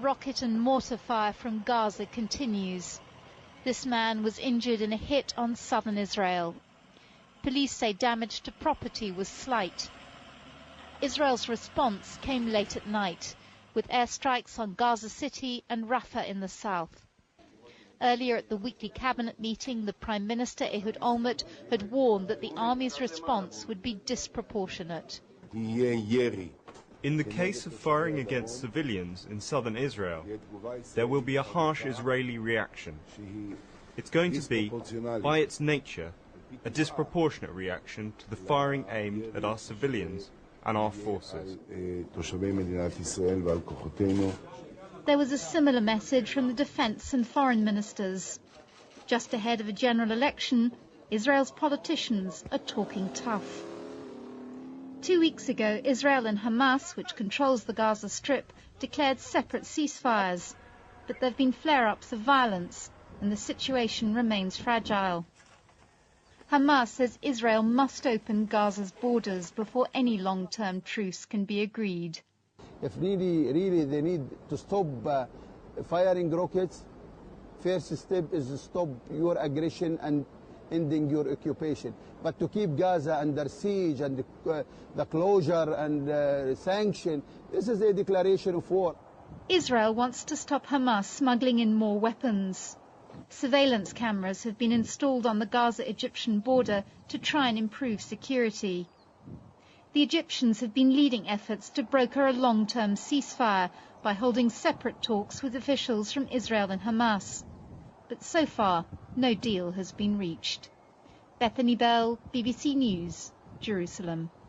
Rocket and mortar fire from Gaza continues. This man was injured in a hit on southern Israel. Police say damage to property was slight. Israel's response came late at night, with airstrikes on Gaza City and Rafah in the south. Earlier at the weekly cabinet meeting, the Prime Minister, Ehud Olmert, had warned that the army's response would be disproportionate. In the case of firing against civilians in southern Israel, there will be a harsh Israeli reaction. It's going to be, by its nature, a disproportionate reaction to the firing aimed at our civilians and our forces. There was a similar message from the defense and foreign ministers. Just ahead of a general election, Israel's politicians are talking tough. 2 weeks ago, Israel and Hamas, which controls the Gaza Strip, declared separate ceasefires. But there have been flare-ups of violence, and the situation remains fragile. Hamas says Israel must open Gaza's borders before any long-term truce can be agreed. If really they need to stop firing rockets, first step is to stop your aggression and ending your occupation. But to keep Gaza under siege and the closure and sanction, this is a declaration of war. Israel wants to stop Hamas smuggling in more weapons. Surveillance cameras have been installed on the Gaza-Egyptian border to try and improve security. The Egyptians have been leading efforts to broker a long-term ceasefire by holding separate talks with officials from Israel and Hamas. But so far, no deal has been reached. Bethany Bell, BBC News, Jerusalem.